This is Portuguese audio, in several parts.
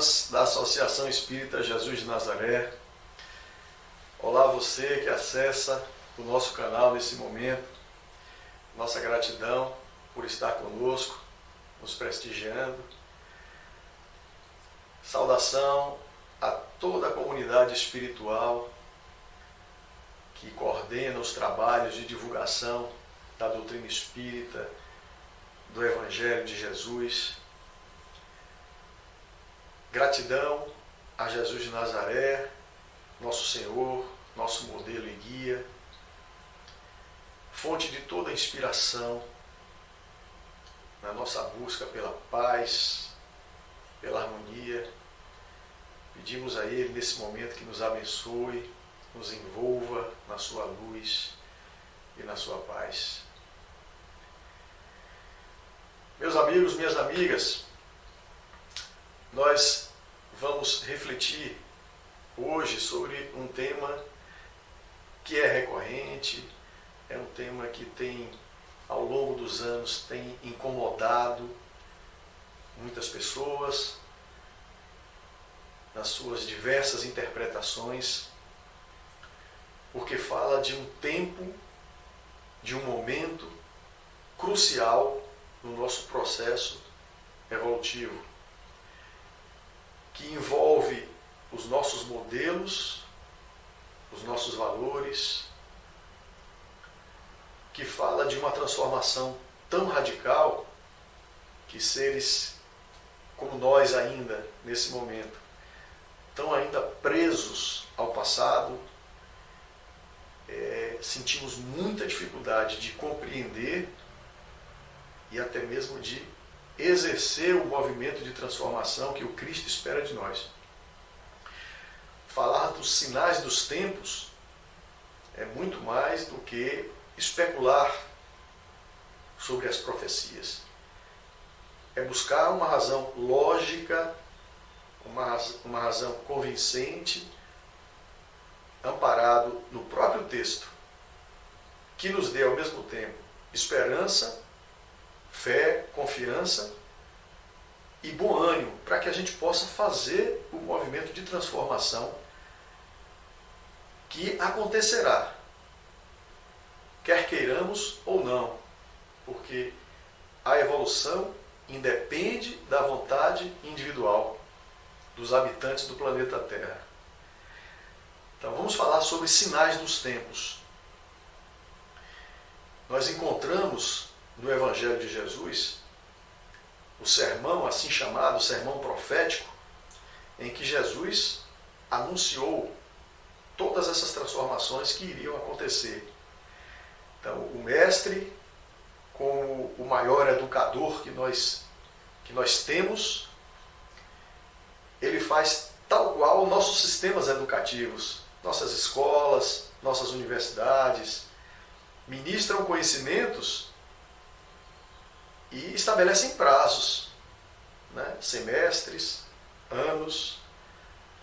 irmãs da Associação Espírita Jesus de Nazaré. Olá você que acessa o nosso canal nesse momento. Nossa gratidão por estar conosco, nos prestigiando. Saudação a toda a comunidade espiritual que coordena os trabalhos de divulgação da doutrina espírita, do Evangelho de Jesus. Gratidão a Jesus de Nazaré, nosso Senhor, nosso modelo e guia, fonte de toda a inspiração na nossa busca pela paz, pela harmonia. Pedimos a Ele nesse momento que nos abençoe, nos envolva na sua luz e na sua paz. Meus amigos, minhas amigas, nós vamos refletir hoje sobre um tema que é recorrente, é um tema que tem, ao longo dos anos, tem incomodado muitas pessoas nas suas diversas interpretações, porque fala de um tempo, de um momento crucial no nosso processo evolutivo, que envolve os nossos modelos, os nossos valores, que fala de uma transformação tão radical que seres como nós ainda, nesse momento, estão ainda presos ao passado, sentimos muita dificuldade de compreender e até mesmo de exercer o movimento de transformação que o Cristo espera de nós. Falar dos sinais dos tempos é muito mais do que especular sobre as profecias. É buscar uma razão lógica, uma razão convincente, amparado no próprio texto, que nos dê ao mesmo tempo esperança, fé, confiança e bom ânimo, para que a gente possa fazer o movimento de transformação que acontecerá, quer queiramos ou não, porque a evolução independe da vontade individual dos habitantes do planeta Terra. Então vamos falar sobre sinais dos tempos. Nós encontramos no Evangelho de Jesus o sermão, assim chamado, o sermão profético, em que Jesus anunciou todas essas transformações que iriam acontecer. Então, o mestre, como o maior educador que nós temos, ele faz tal qual nossos sistemas educativos, nossas escolas, nossas universidades, ministram conhecimentos e estabelecem prazos, né? Semestres, anos.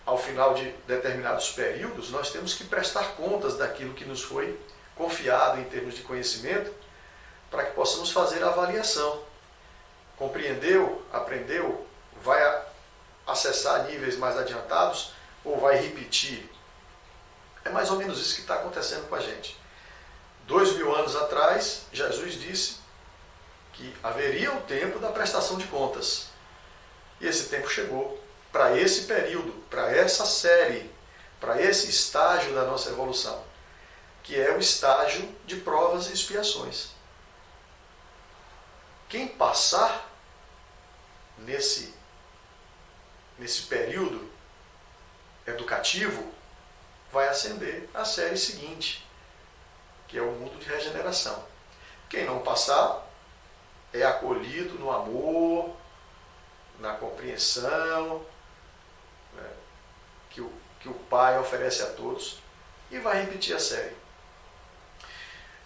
Ao final de determinados períodos, nós temos que prestar contas daquilo que nos foi confiado em termos de conhecimento, para que possamos fazer a avaliação. Compreendeu? Aprendeu? Vai acessar níveis mais adiantados ou vai repetir? É mais ou menos isso que está acontecendo com a gente. 2000 anos atrás, Jesus disse que haveria o tempo da prestação de contas. E esse tempo chegou para esse período, para essa série, para esse estágio da nossa evolução, que é o estágio de provas e expiações. Quem passar nesse período educativo vai ascender à série seguinte, que é o mundo de regeneração. Quem não passar é acolhido no amor, na compreensão, né, que o Pai oferece a todos, e vai repetir a série.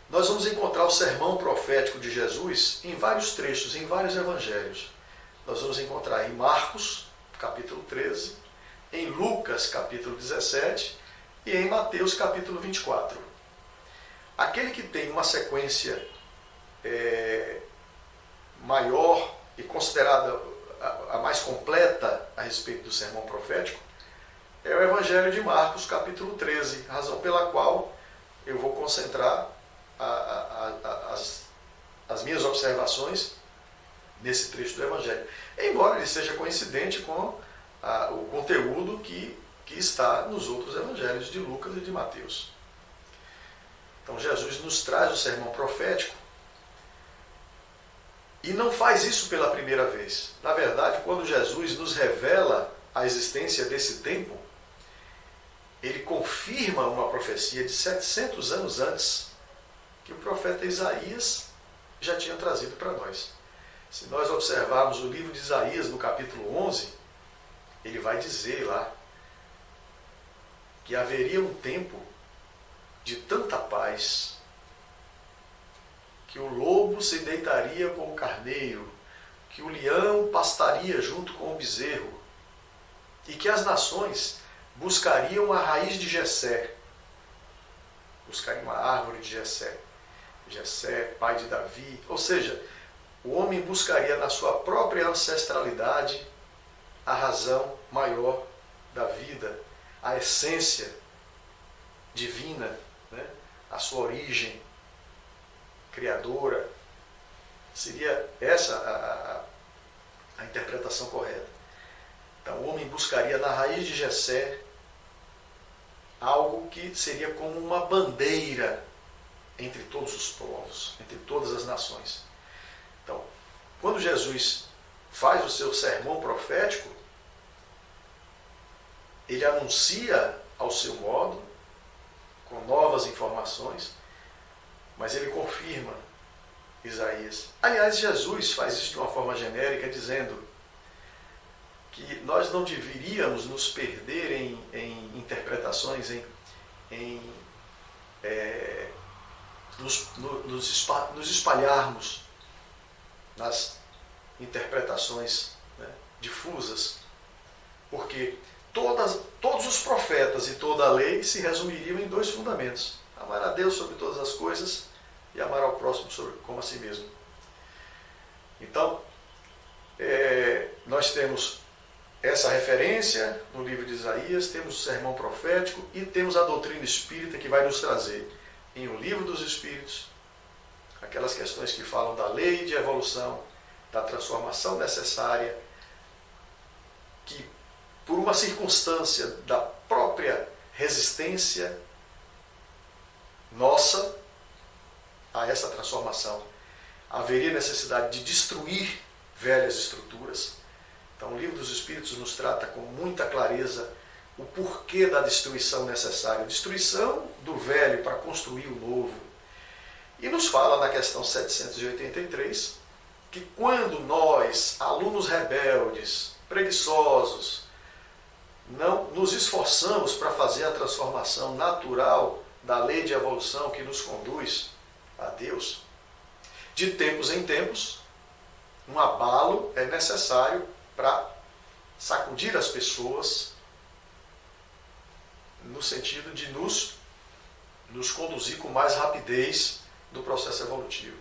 Nós vamos encontrar o sermão profético de Jesus em vários trechos, em vários evangelhos. Nós vamos encontrar em Marcos, capítulo 13, em Lucas, capítulo 17, e em Mateus, capítulo 24. Aquele que tem uma sequência maior e considerada a mais completa a respeito do sermão profético, é o Evangelho de Marcos, capítulo 13, razão pela qual eu vou concentrar as minhas observações nesse trecho do Evangelho. Embora ele seja coincidente com o conteúdo que está nos outros evangelhos de Lucas e de Mateus. Então Jesus nos traz o sermão profético e não faz isso pela primeira vez. Na verdade, quando Jesus nos revela a existência desse tempo, ele confirma uma profecia de 700 anos antes que o profeta Isaías já tinha trazido para nós. Se nós observarmos o livro de Isaías, no capítulo 11, ele vai dizer lá que haveria um tempo de tanta paz, que o lobo se deitaria com o carneiro, que o leão pastaria junto com o bezerro, e que as nações buscariam a raiz de Jessé, buscariam a árvore de Jessé. Jessé, pai de Davi, ou seja, o homem buscaria na sua própria ancestralidade a razão maior da vida, a essência divina, né? A sua origem criadora. Seria essa a interpretação correta. Então, o homem buscaria na raiz de Jessé algo que seria como uma bandeira entre todos os povos, entre todas as nações. Então, quando Jesus faz o seu sermão profético, ele anuncia ao seu modo, com novas informações, mas ele confirma Isaías. Aliás, Jesus faz isso de uma forma genérica, dizendo que nós não deveríamos nos perder em interpretações, nos espalharmos nas interpretações, né, difusas, porque todos os profetas e toda a lei se resumiriam em dois fundamentos: amar a Deus sobre todas as coisas e amar ao próximo como a si mesmo. Então, nós temos essa referência no livro de Isaías, temos o sermão profético e temos a doutrina espírita, que vai nos trazer em O Livro dos Espíritos aquelas questões que falam da lei de evolução, da transformação necessária, que por uma circunstância da própria resistência nossa a essa transformação, haveria necessidade de destruir velhas estruturas. Então, o Livro dos Espíritos nos trata com muita clareza o porquê da destruição necessária, destruição do velho para construir o novo. E nos fala na questão 783 que quando nós, alunos rebeldes, preguiçosos, não nos esforçamos para fazer a transformação natural da lei de evolução que nos conduz a Deus, de tempos em tempos, um abalo é necessário para sacudir as pessoas no sentido de nos conduzir com mais rapidez do processo evolutivo.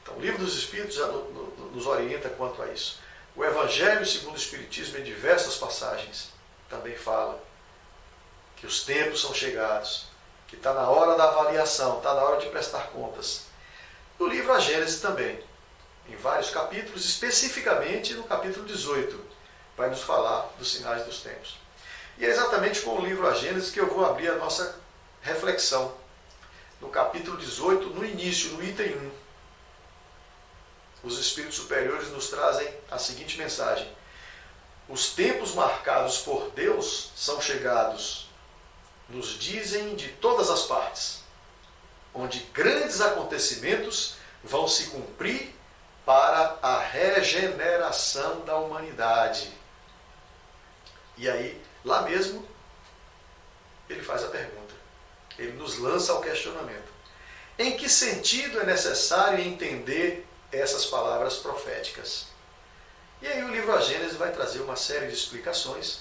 Então, o Livro dos Espíritos já nos orienta quanto a isso. O Evangelho segundo o Espiritismo, em diversas passagens, também fala que os tempos são chegados, que está na hora da avaliação, está na hora de prestar contas. O livro A Gênese também, em vários capítulos, especificamente no capítulo 18, vai nos falar dos sinais dos tempos. E é exatamente com o livro A Gênese que eu vou abrir a nossa reflexão. No capítulo 18, no início, no item 1, os Espíritos Superiores nos trazem a seguinte mensagem: os tempos marcados por Deus são chegados, nos dizem de todas as partes, onde grandes acontecimentos vão se cumprir para a regeneração da humanidade. E aí, lá mesmo, ele faz a pergunta. Ele nos lança ao questionamento. Em que sentido é necessário entender essas palavras proféticas? E aí o livro A Gênese vai trazer uma série de explicações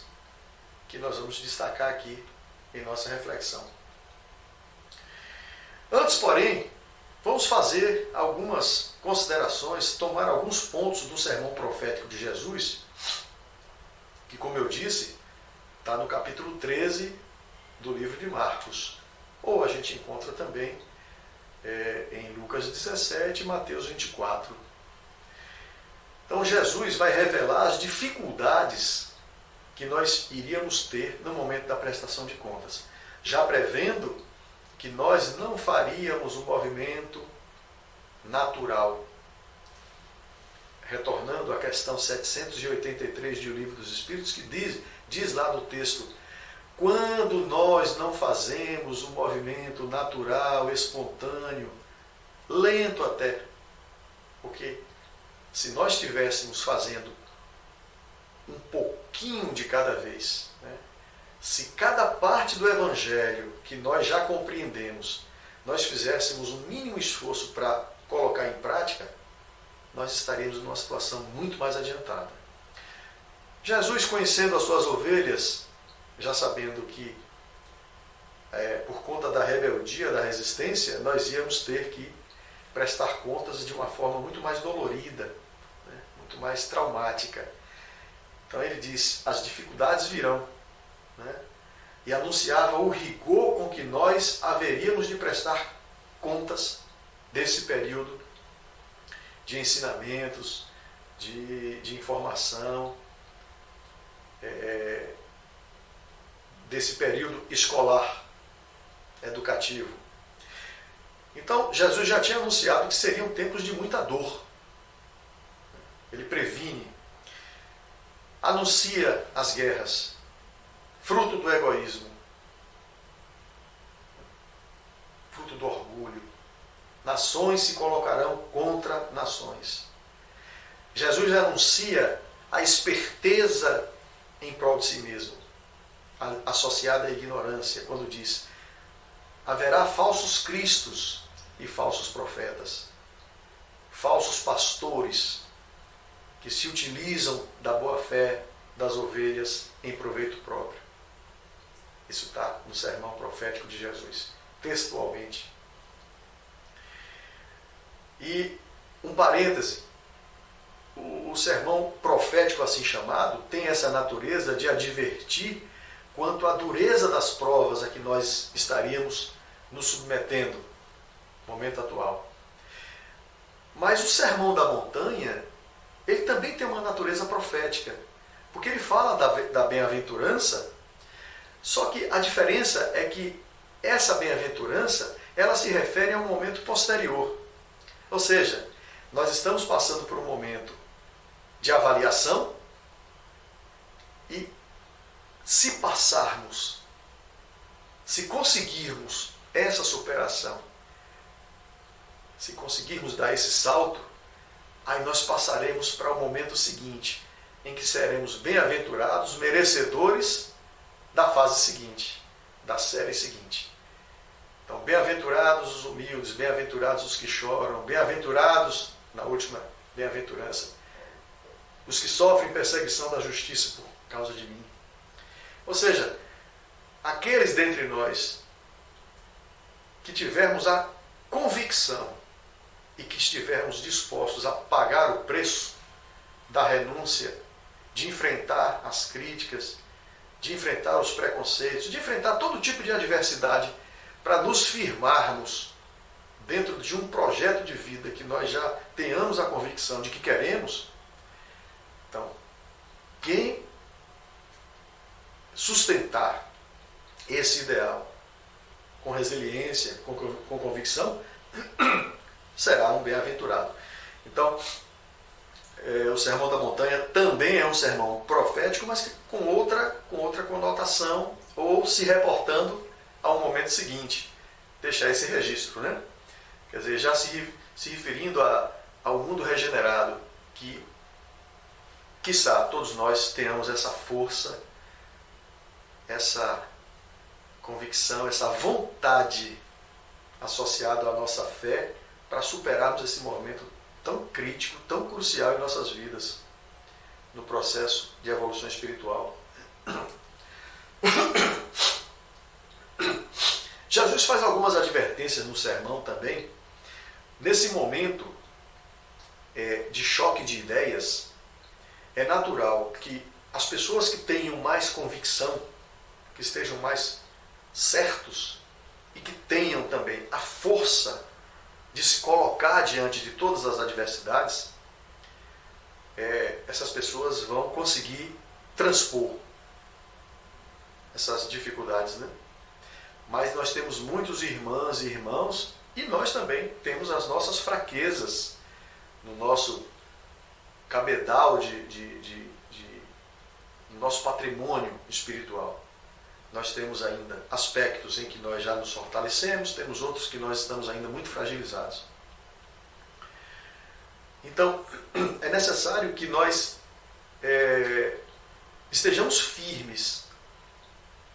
que nós vamos destacar aqui em nossa reflexão. Antes, porém, vamos fazer algumas considerações, tomar alguns pontos do sermão profético de Jesus, que, como eu disse, está no capítulo 13 do livro de Marcos. Ou a gente encontra também em Lucas 17 e Mateus 24. Então Jesus vai revelar as dificuldades que nós iríamos ter no momento da prestação de contas, já prevendo que nós não faríamos um movimento natural. Retornando à questão 783 do Livro dos Espíritos, que diz lá no texto: quando nós não fazemos um movimento natural, espontâneo, lento até, porque se nós estivéssemos fazendo um pouquinho de cada vez, né, se cada parte do Evangelho que nós já compreendemos, nós fizéssemos um mínimo esforço para colocar em prática, nós estaríamos numa situação muito mais adiantada. Jesus, conhecendo as suas ovelhas, já sabendo que por conta da rebeldia, da resistência, nós íamos ter que prestar contas de uma forma muito mais dolorida, né, muito mais traumática. Então ele diz, as dificuldades virão, né, e anunciava o rigor com que nós haveríamos de prestar contas desse período de ensinamentos, de informação, desse período escolar, educativo. Então, Jesus já tinha anunciado que seriam tempos de muita dor. Ele previne, anuncia as guerras, fruto do egoísmo, fruto do orgulho. Nações se colocarão contra nações. Jesus anuncia a esperteza em prol de si mesmo, associada à ignorância, quando diz: haverá falsos cristos e falsos profetas, falsos pastores que se utilizam da boa-fé das ovelhas em proveito próprio. Isso está no sermão profético de Jesus, textualmente. E um parêntese, o sermão profético assim chamado tem essa natureza de advertir quanto à dureza das provas a que nós estaríamos nos submetendo no momento atual. Mas o sermão da montanha, ele também tem uma natureza profética, porque ele fala da bem-aventurança, só que a diferença é que essa bem-aventurança, ela se refere a um momento posterior. Ou seja, nós estamos passando por um momento de avaliação e se passarmos, se conseguirmos essa superação, se conseguirmos dar esse salto, aí nós passaremos para o momento seguinte, em que seremos bem-aventurados, merecedores da fase seguinte, da série seguinte. Então, bem-aventurados os humildes, bem-aventurados os que choram, bem-aventurados, na última bem-aventurança, os que sofrem perseguição da justiça por causa de mim. Ou seja, aqueles dentre nós que tivermos a convicção e que estivermos dispostos a pagar o preço da renúncia, de enfrentar as críticas, de enfrentar os preconceitos, de enfrentar todo tipo de adversidade, para nos firmarmos dentro de um projeto de vida que nós já tenhamos a convicção de que queremos. Então, quem sustentar esse ideal com resiliência, com convicção, será um bem-aventurado. Então, o Sermão da Montanha também é um sermão profético, mas com outra conotação, ou se reportando ao momento seguinte. Deixar esse registro, né? Quer dizer, já se referindo ao mundo regenerado, que, quiçá, todos nós tenhamos essa força, essa convicção, essa vontade associada à nossa fé para superarmos esse momento tão crítico, tão crucial em nossas vidas, no processo de evolução espiritual. Jesus faz algumas advertências no sermão também, Nesse momento de choque de ideias, é natural que as pessoas que tenham mais convicção, que estejam mais certos e que tenham também a força de se colocar diante de todas as adversidades, essas pessoas vão conseguir transpor essas dificuldades, né? Mas nós temos muitos irmãs e irmãos, e nós também temos as nossas fraquezas no nosso cabedal no nosso patrimônio espiritual. Nós temos ainda aspectos em que nós já nos fortalecemos, temos outros que nós estamos ainda muito fragilizados. Então, é necessário que nós estejamos firmes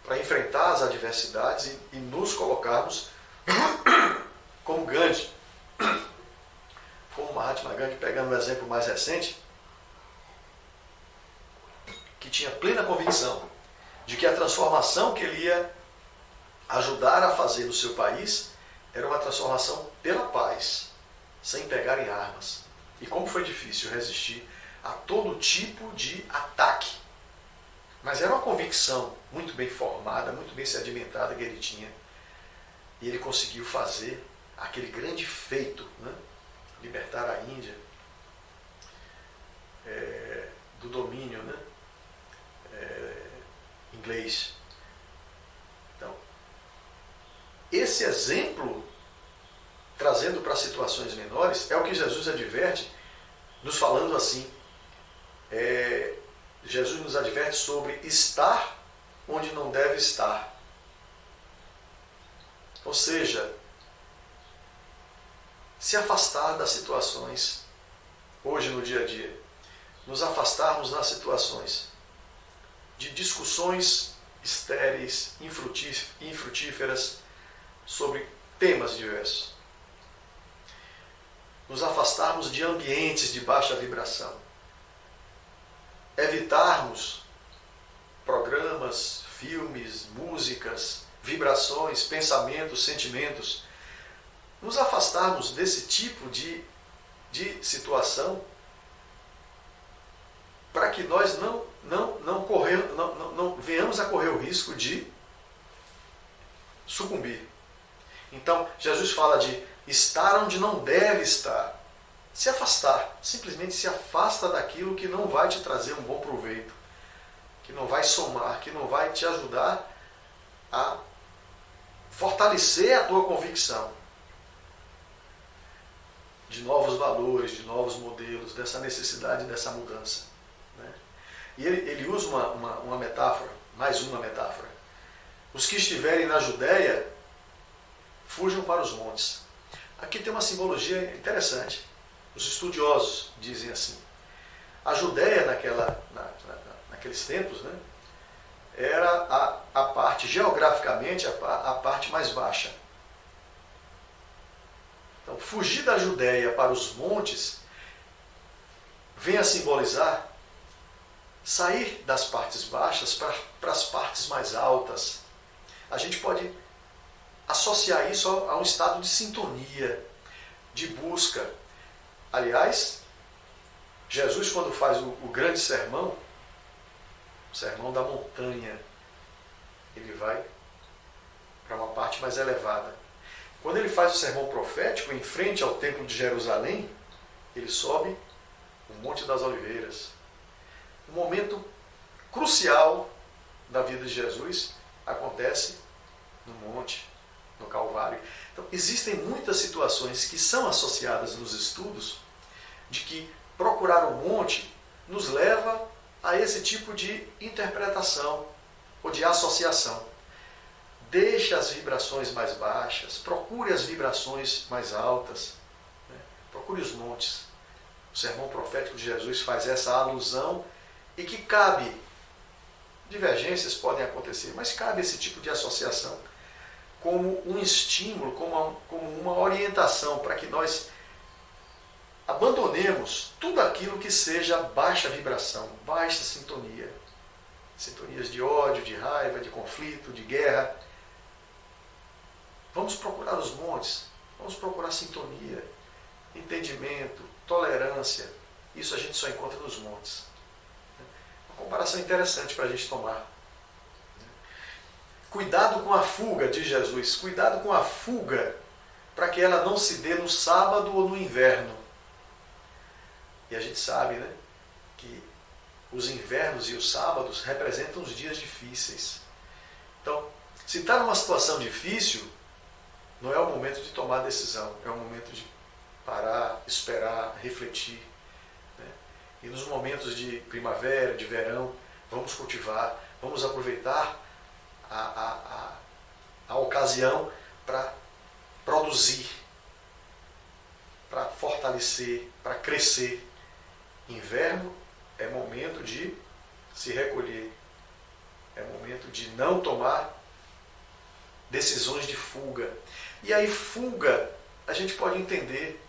para enfrentar as adversidades e nos colocarmos como Gandhi, como Mahatma Gandhi, pegando um exemplo mais recente, que tinha plena convicção de que a transformação que ele ia ajudar a fazer no seu país era uma transformação pela paz, sem pegar em armas. E como foi difícil resistir a todo tipo de ataque. Mas era uma convicção muito bem formada, muito bem sedimentada que ele tinha. E ele conseguiu fazer aquele grande feito, né? Libertar a Índia do domínio, né? Inglês. Então, esse exemplo, trazendo para situações menores, é o que Jesus adverte, nos falando assim. Jesus nos adverte sobre estar onde não deve estar. Ou seja, se afastar das situações, hoje no dia a dia, nos afastarmos das situações de discussões estéreis, infrutíferas, sobre temas diversos. Nos afastarmos de ambientes de baixa vibração. Evitarmos programas, filmes, músicas, vibrações, pensamentos, sentimentos. Nos afastarmos desse tipo de situação para que nós não venhamos a correr o risco de sucumbir. Então, Jesus fala de estar onde não deve estar. Se afastar, simplesmente se afasta daquilo que não vai te trazer um bom proveito, que não vai somar, que não vai te ajudar a fortalecer a tua convicção de novos valores, de novos modelos, dessa necessidade, dessa mudança. Né? E ele usa uma metáfora, mais uma metáfora. Os que estiverem na Judéia, fujam para os montes. Aqui tem uma simbologia interessante. Os estudiosos dizem assim. A Judéia, naqueles tempos, né, era a parte, geograficamente, a parte mais baixa. Então, fugir da Judéia para os montes vem a simbolizar sair das partes baixas para as partes mais altas. A gente pode associar isso a um estado de sintonia, de busca. Aliás, Jesus, quando faz o grande sermão, o sermão da montanha, ele vai para uma parte mais elevada. Quando ele faz o sermão profético, em frente ao templo de Jerusalém, ele sobe o Monte das Oliveiras. Um momento crucial da vida de Jesus acontece no monte, no Calvário. Então, existem muitas situações que são associadas nos estudos de que procurar o monte nos leva a esse tipo de interpretação ou de associação. Deixe as vibrações mais baixas, procure as vibrações mais altas, né? Procure os montes. O sermão profético de Jesus faz essa alusão e que cabe, divergências podem acontecer, mas cabe esse tipo de associação como um estímulo, como uma orientação para que nós abandonemos tudo aquilo que seja baixa vibração, baixa sintonia. Sintonias de ódio, de raiva, de conflito, de guerra. Vamos procurar os montes, vamos procurar sintonia, entendimento, tolerância, isso a gente só encontra nos montes. Uma comparação interessante para a gente tomar. Cuidado com a fuga, diz Jesus, cuidado com a fuga, para que ela não se dê no sábado ou no inverno. E a gente sabe, né, que os invernos e os sábados representam os dias difíceis. Então, se está numa situação difícil, não é o momento de tomar decisão, é o momento de parar, esperar, refletir. Né? E nos momentos de primavera, de verão, vamos cultivar, vamos aproveitar a ocasião para produzir, para fortalecer, para crescer. Inverno é momento de se recolher, é momento de não tomar decisões de fuga. E aí fuga a gente pode entender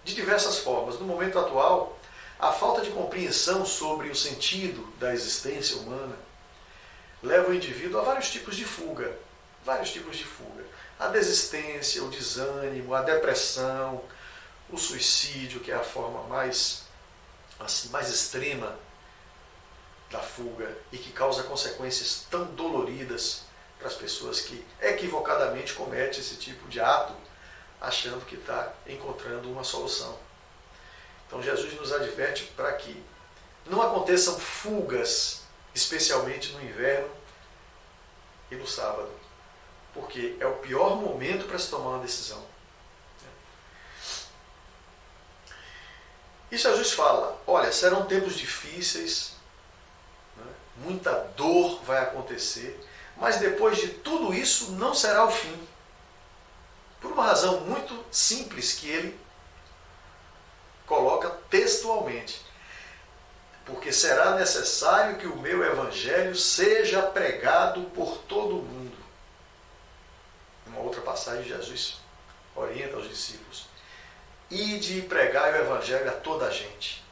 de diversas formas. No momento atual, a falta de compreensão sobre o sentido da existência humana leva o indivíduo a vários tipos de fuga. Vários tipos de fuga. A desistência, o desânimo, a depressão, o suicídio, que é a forma mais extrema da fuga e que causa consequências tão doloridas para as pessoas que equivocadamente cometem esse tipo de ato, achando que está encontrando uma solução. Então Jesus nos adverte para que não aconteçam fugas, especialmente no inverno e no sábado, porque é o pior momento para se tomar uma decisão. E Jesus fala, olha, serão tempos difíceis, né? Muita dor vai acontecer, mas depois de tudo isso não será o fim. Por uma razão muito simples que ele coloca textualmente. Porque será necessário que o meu evangelho seja pregado por todo o mundo. Uma outra passagem, Jesus orienta aos discípulos. Ide e pregai o evangelho a toda a gente.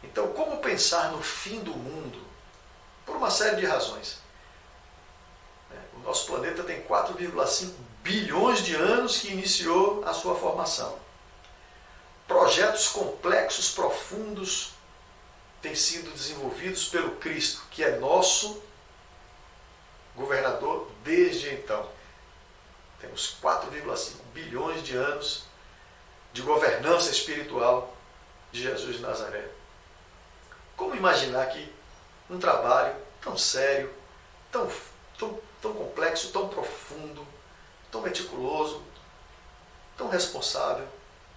Então, como pensar no fim do mundo? Por uma série de razões. O nosso planeta tem 4,5 bilhões de anos que iniciou a sua formação. Projetos complexos, profundos, têm sido desenvolvidos pelo Cristo, que é nosso governador desde então. Temos 4,5 bilhões de anos de governança espiritual de Jesus de Nazaré. Como imaginar que um trabalho tão sério, tão complexo, tão profundo, tão meticuloso, tão responsável,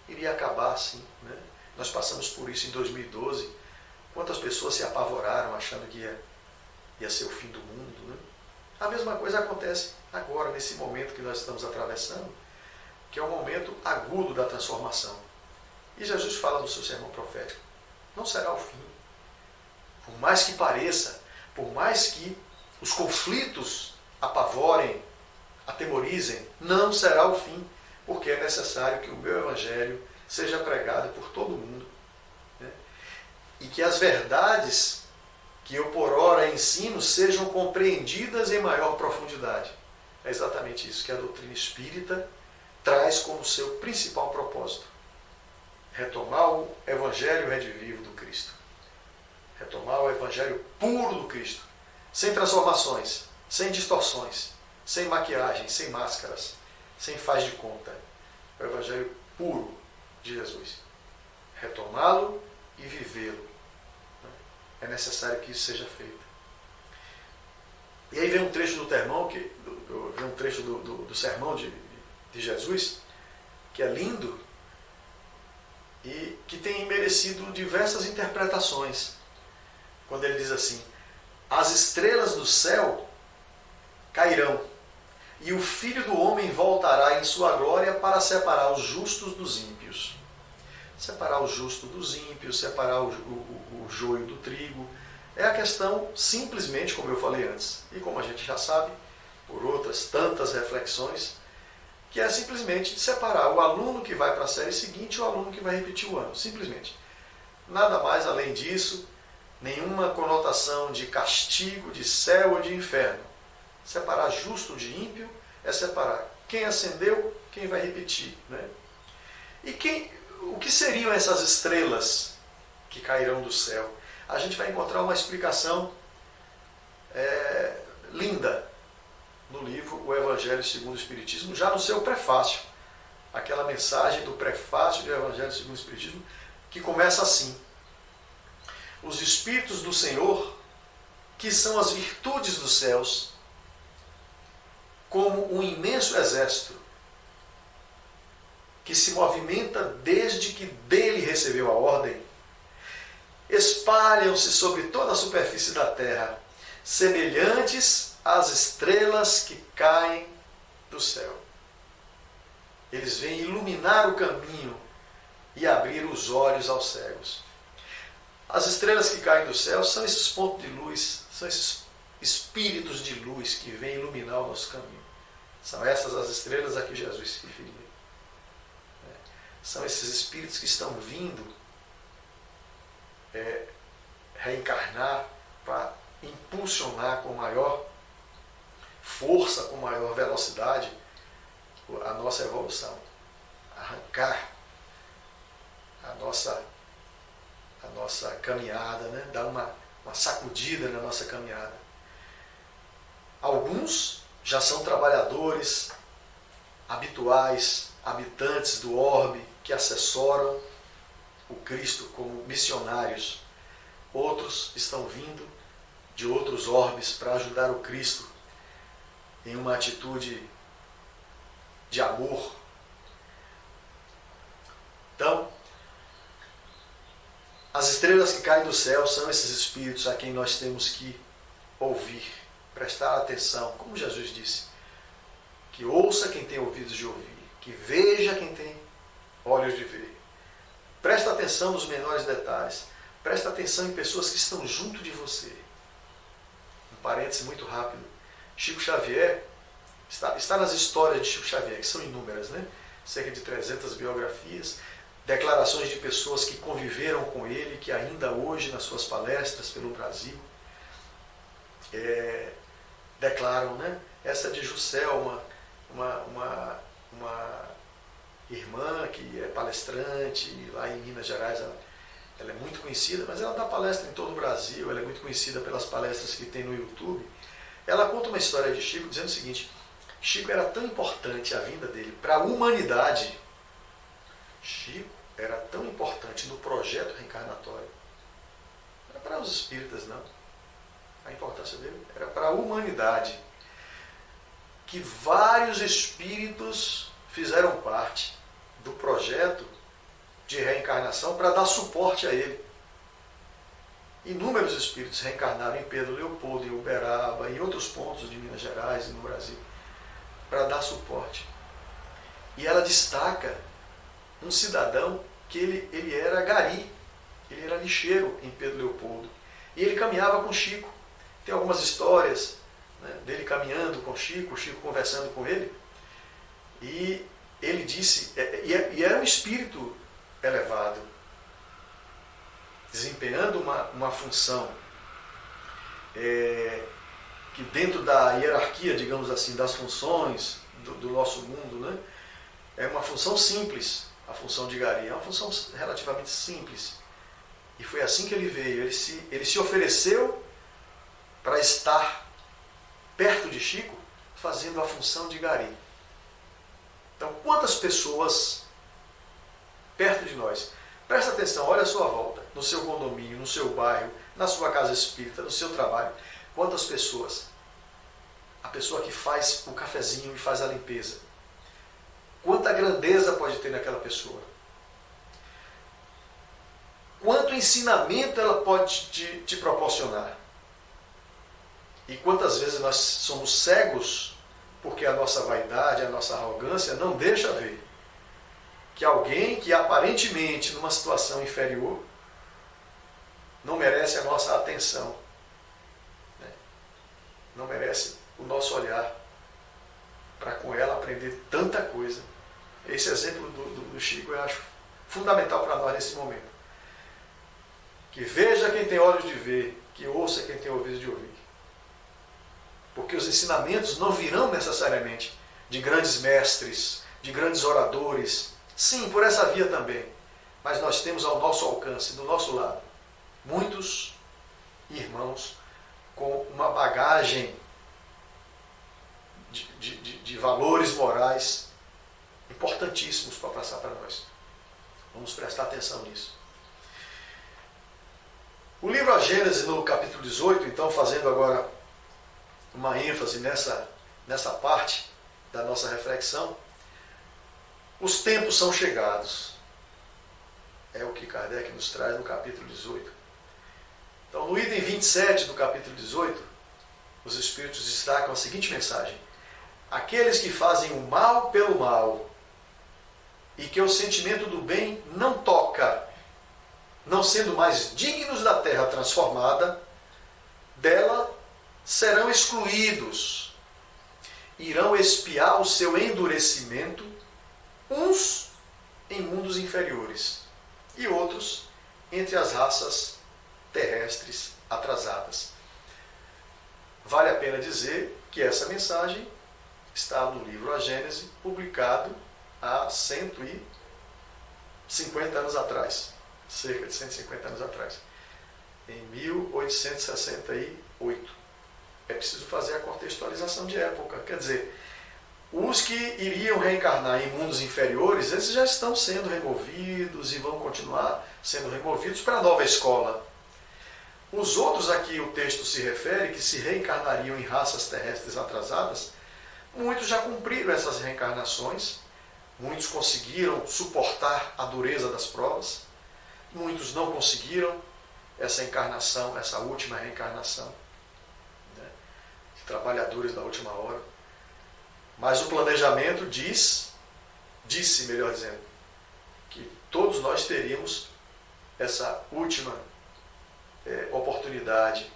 iria acabar assim, né? Nós passamos por isso em 2012. Quantas pessoas se apavoraram achando que ia ser o fim do mundo, né? A mesma coisa acontece agora, nesse momento que nós estamos atravessando, que é o momento agudo da transformação. E Jesus fala no seu sermão profético, não será o fim. Por mais que pareça, por mais que os conflitos apavorem, atemorizem, não será o fim, porque é necessário que o meu evangelho seja pregado por todo mundo, né? E que as verdades que eu por ora ensino sejam compreendidas em maior profundidade. É exatamente isso que a doutrina espírita traz como seu principal propósito. Retomar o evangelho redivivo do Cristo. Retomar o evangelho puro do Cristo. Sem transformações, sem distorções, sem maquiagem, sem máscaras, sem faz de conta. É o evangelho puro de Jesus. Retomá-lo e vivê-lo. É necessário que isso seja feito. E aí vem um trecho do sermão de Jesus, que é lindo e que tem merecido diversas interpretações. Quando ele diz assim, as estrelas do céu cairão, e o Filho do Homem voltará em sua glória para separar os justos dos ímpios. Separar o justo dos ímpios, separar o joio do trigo. É a questão, simplesmente, como eu falei antes, e como a gente já sabe, por outras tantas reflexões, que é simplesmente separar o aluno que vai para a série seguinte e o aluno que vai repetir o ano. Simplesmente. Nada mais além disso, nenhuma conotação de castigo, de céu ou de inferno. Separar justo de ímpio é separar quem ascendeu, quem vai repetir, né? E que seriam essas estrelas que cairão do céu? A gente vai encontrar uma explicação linda no livro O Evangelho segundo o Espiritismo, já no seu prefácio. Aquela mensagem do prefácio do Evangelho segundo o Espiritismo, que começa assim: os Espíritos do Senhor, que são as virtudes dos céus, como um imenso exército que se movimenta desde que dele recebeu a ordem, espalham-se sobre toda a superfície da terra, semelhantes às estrelas que caem do céu. Eles vêm iluminar o caminho e abrir os olhos aos cegos. As estrelas que caem do céu são esses pontos de luz, são esses espíritos de luz que vêm iluminar o nosso caminho. São essas as estrelas a que Jesus se referia. São esses espíritos que estão vindo reencarnar para impulsionar com maior força, com maior velocidade a nossa evolução, arrancar a nossa caminhada, né? Dar uma sacudida na nossa caminhada. Alguns já são trabalhadores habituais, habitantes do orbe, que assessoram o Cristo como missionários. Outros estão vindo de outros orbes para ajudar o Cristo em uma atitude de amor. Então, as estrelas que caem do céu são esses espíritos a quem nós temos que ouvir, prestar atenção, como Jesus disse, que ouça quem tem ouvidos de ouvir, que veja quem tem olhos de ver. Presta atenção nos menores detalhes, presta atenção em pessoas que estão junto de você. Um parêntese muito rápido. Chico Xavier, está nas histórias de Chico Xavier, que são inúmeras, né? Cerca de 300 biografias, declarações de pessoas que conviveram com ele, que ainda hoje, nas suas palestras pelo Brasil, declaram, né? Essa de Juscelma, uma irmã que é palestrante lá em Minas Gerais, ela é muito conhecida, mas ela dá palestra em todo o Brasil, ela é muito conhecida pelas palestras que tem no YouTube. Ela conta uma história de Chico dizendo o seguinte: Chico era tão importante a vinda dele para a humanidade. Chico era tão importante no projeto reencarnatório. Não era para os espíritas, não. A importância dele era para a humanidade. Que vários espíritos fizeram parte do projeto de reencarnação para dar suporte a ele. Inúmeros espíritos reencarnaram em Pedro Leopoldo, em Uberaba, em outros pontos de Minas Gerais e no Brasil, para dar suporte. E ela destaca um cidadão que ele era gari, ele era lixeiro em Pedro Leopoldo. E ele caminhava com Chico. Tem algumas histórias, né, dele caminhando com Chico conversando com ele. E ele disse, e era um espírito elevado, desempenhando uma função que dentro da hierarquia, digamos assim, das funções do nosso mundo, né, é uma função simples. A função de gari é uma função relativamente simples. E foi assim que ele veio. Ele se ofereceu para estar perto de Chico, fazendo a função de gari. Então, quantas pessoas perto de nós? Presta atenção, olha a sua volta, no seu condomínio, no seu bairro, na sua casa espírita, no seu trabalho. Quantas pessoas? A pessoa que faz o cafezinho e faz a limpeza. Quanta grandeza pode ter naquela pessoa? Quanto ensinamento ela pode te proporcionar? E quantas vezes nós somos cegos porque a nossa vaidade, a nossa arrogância não deixa ver que alguém que aparentemente numa situação inferior não merece a nossa atenção, né? Não merece o nosso olhar para com ela aprender tanta coisa. Esse exemplo do Chico eu acho fundamental para nós nesse momento. Que veja quem tem olhos de ver, que ouça quem tem ouvidos de ouvir. Porque os ensinamentos não virão necessariamente de grandes mestres, de grandes oradores. Sim, por essa via também. mas nós temos ao nosso alcance, do nosso lado, muitos irmãos com uma bagagem de valores morais importantíssimos para passar para nós. Vamos prestar atenção nisso. O livro A Gênese, no capítulo 18, então, fazendo agora uma ênfase nessa parte da nossa reflexão, os tempos são chegados. É o que Kardec nos traz no capítulo 18. Então, no item 27 do capítulo 18, os Espíritos destacam a seguinte mensagem: aqueles que fazem o mal pelo mal e que o sentimento do bem não toca, não sendo mais dignos da terra transformada, dela serão excluídos. Irão expiar o seu endurecimento, uns em mundos inferiores e outros entre as raças terrestres atrasadas. Vale a pena dizer que essa mensagem está no livro A Gênese, publicado há 150 anos atrás, cerca de 150 anos atrás, em 1868. É preciso fazer a contextualização de época. Quer dizer, os que iriam reencarnar em mundos inferiores, esses já estão sendo removidos e vão continuar sendo removidos para a nova escola. Os outros a que o texto se refere, que se reencarnariam em raças terrestres atrasadas, muitos já cumpriram essas reencarnações, muitos conseguiram suportar a dureza das provas, muitos não conseguiram essa encarnação, essa última reencarnação, trabalhadores da última hora. Mas o planejamento disse, melhor dizendo, que todos nós teríamos essa última oportunidade,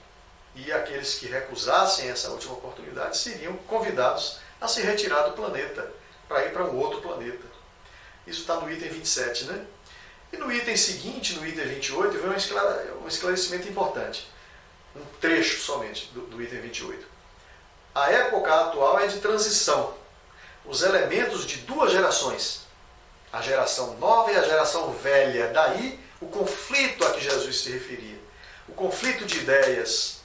e aqueles que recusassem essa última oportunidade seriam convidados a se retirar do planeta, para ir para um outro planeta. Isso está no item 27, né? E no item seguinte, no item 28, vem um esclarecimento importante. Um trecho somente do item 28. A época atual é de transição. Os elementos de duas gerações, a geração nova e a geração velha, daí o conflito a que Jesus se referia, o conflito de ideias,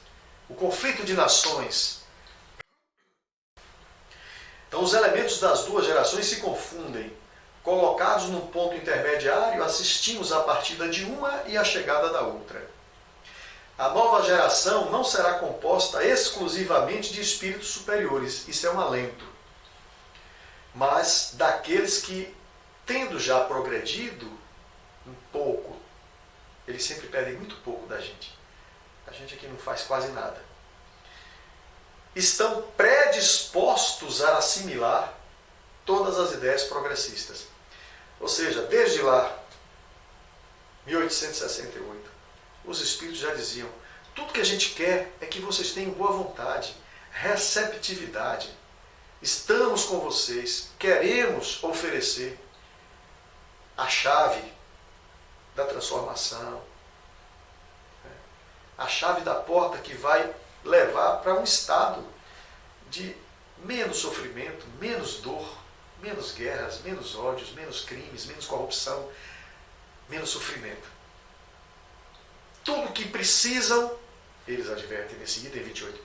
o conflito de nações. Então os elementos das duas gerações se confundem. Colocados num ponto intermediário, assistimos à partida de uma e à chegada da outra. A nova geração não será composta exclusivamente de espíritos superiores, isso é um alento, mas daqueles que, tendo já progredido um pouco, eles sempre pedem muito pouco da gente. A gente aqui não faz quase nada. Estão predispostos a assimilar todas as ideias progressistas. Ou seja, desde lá, 1868, os espíritos já diziam: tudo que a gente quer é que vocês tenham boa vontade, receptividade. Estamos com vocês, queremos oferecer a chave da transformação, a chave da porta que vai levar para um estado de menos sofrimento, menos dor, menos guerras, menos ódios, menos crimes, menos corrupção, menos sofrimento. Tudo que precisam, eles advertem nesse item 28,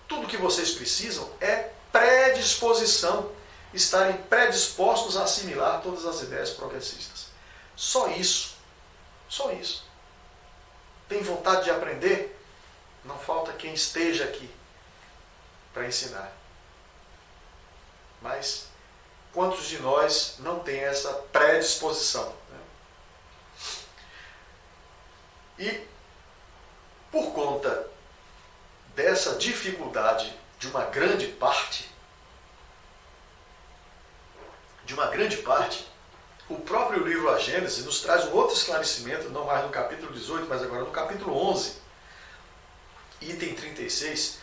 tudo que vocês precisam é predisposição, estarem predispostos a assimilar todas as ideias progressistas. Só isso. Só isso. Tem vontade de aprender? Não falta quem esteja aqui para ensinar. Mas quantos de nós não tem essa predisposição? E por conta dessa dificuldade de uma grande parte, o próprio livro A Gênese nos traz um outro esclarecimento, não mais no capítulo 18, mas agora no capítulo 11, item 36,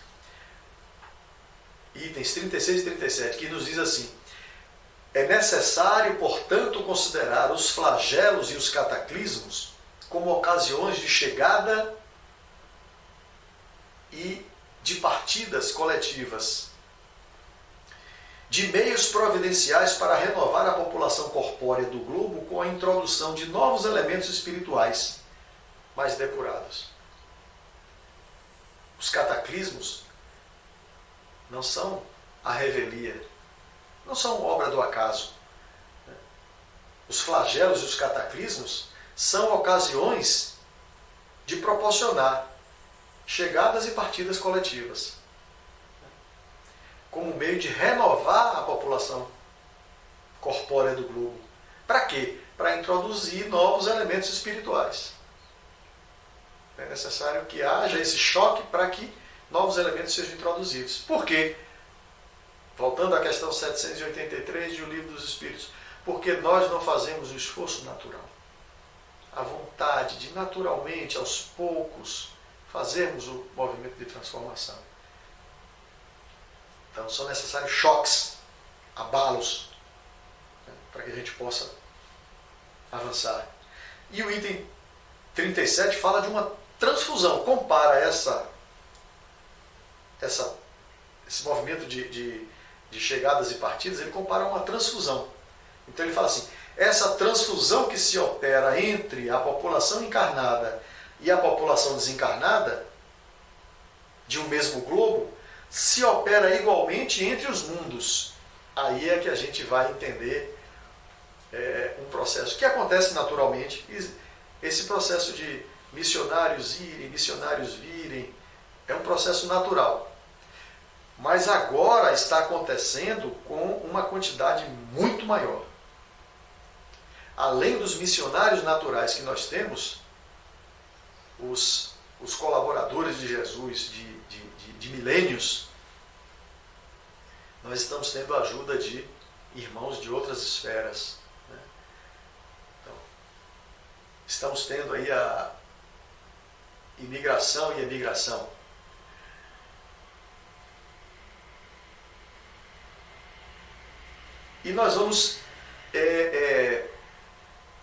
itens 36 e 37, que nos diz assim: é necessário, portanto, considerar os flagelos e os cataclismos como ocasiões de chegada e de partidas coletivas. de meios providenciais para renovar a população corpórea do globo com a introdução de novos elementos espirituais mais depurados. Os cataclismos não são a revelia, não são obra do acaso. Os flagelos e os cataclismos são ocasiões de proporcionar chegadas e partidas coletivas, como meio de renovar a população corpórea do globo. Para quê? Para introduzir novos elementos espirituais. É necessário que haja esse choque para que novos elementos sejam introduzidos. Por quê? Voltando à questão 783 do Livro dos Espíritos. Porque nós não fazemos um esforço natural. A vontade de naturalmente, aos poucos, fazermos o movimento de transformação. Então são necessários choques, abalos, para que a gente possa avançar. E o item 37 fala de uma transfusão, compara esse movimento de chegadas e partidas, ele compara a uma transfusão. Então ele fala assim, essa transfusão que se opera entre a população encarnada e a população desencarnada, de um mesmo globo, se opera igualmente entre os mundos. Aí é que a gente vai entender um processo que acontece naturalmente. Esse processo de missionários irem, missionários virem, é um processo natural. Mas agora está acontecendo com uma quantidade muito maior. Além dos missionários naturais que nós temos, os colaboradores de Jesus de milênios, nós estamos tendo a ajuda de irmãos de outras esferas. Né? Então, estamos tendo aí a imigração e emigração. E nós vamos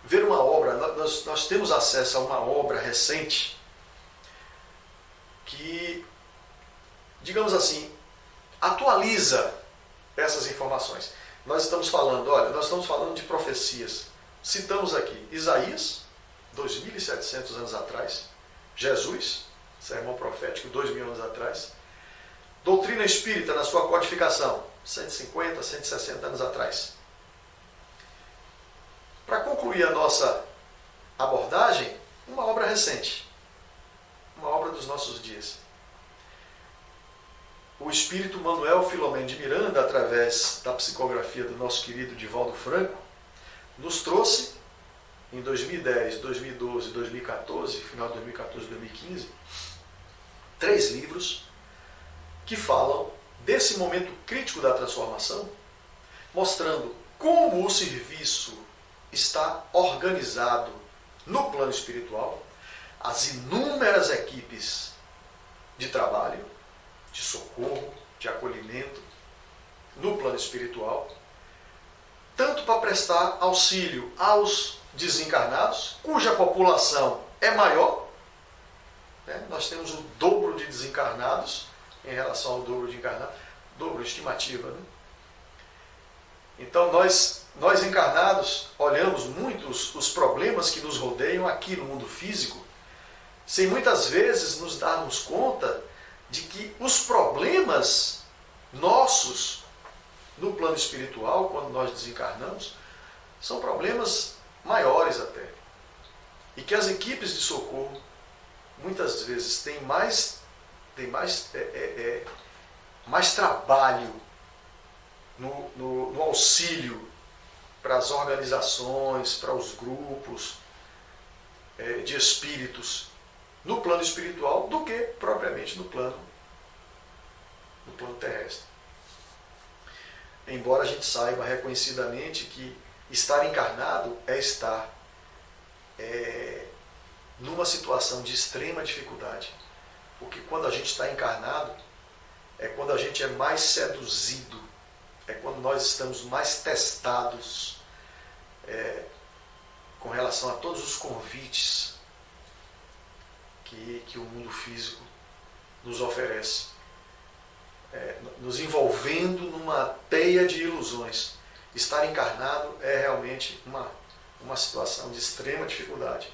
ver uma obra, nós temos acesso a uma obra recente que, digamos assim, atualiza essas informações. Nós estamos falando de profecias. Citamos aqui Isaías, 2.700 anos atrás, Jesus, sermão profético, 2.000 anos atrás, doutrina espírita na sua codificação, 150, 160 anos atrás. Para concluir a nossa abordagem, uma obra recente, uma obra dos nossos dias. O espírito Manuel Filomeno de Miranda, através da psicografia do nosso querido Divaldo Franco, nos trouxe, em 2010, 2012, 2014, final de 2014 e 2015, 3 livros que falam desse momento crítico da transformação, mostrando como o serviço está organizado no plano espiritual, as inúmeras equipes de trabalho, de socorro, de acolhimento, no plano espiritual, tanto para prestar auxílio aos desencarnados, cuja população é maior, né? Nós temos o dobro de desencarnados em relação ao dobro de encarnados, dobro estimativa, né? Então nós encarnados olhamos muito os problemas que nos rodeiam aqui no mundo físico, sem muitas vezes nos darmos conta de que os problemas nossos no plano espiritual, quando nós desencarnamos, são problemas maiores até. E que as equipes de socorro muitas vezes têm mais trabalho no auxílio para as organizações, para os grupos de espíritos no plano espiritual do que propriamente no plano terrestre. Embora a gente saiba reconhecidamente que estar encarnado é estar numa situação de extrema dificuldade. Porque quando a gente está encarnado, é quando a gente é mais seduzido, é quando nós estamos mais testados com relação a todos os convites que o mundo físico nos oferece. nos envolvendo numa teia de ilusões. Estar encarnado é realmente uma situação de extrema dificuldade.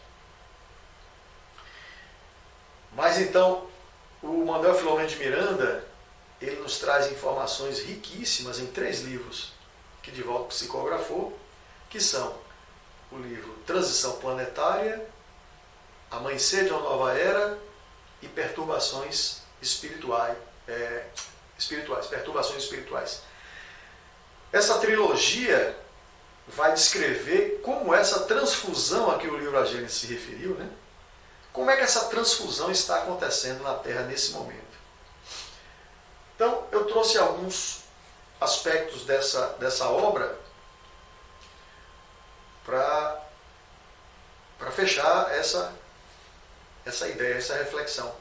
Mas então, o Manuel Filomeno de Miranda, ele nos traz informações riquíssimas em 3 livros que Divaldo psicografou, que são o livro Transição Planetária, Amanhecer de uma Nova Era e Perturbações Espirituais. Perturbações Espirituais. Essa trilogia vai descrever como essa transfusão a que o livro A Gênese se referiu, né? Como é que essa transfusão está acontecendo na Terra nesse momento. Então, eu trouxe alguns aspectos dessa obra para fechar essa ideia, essa reflexão.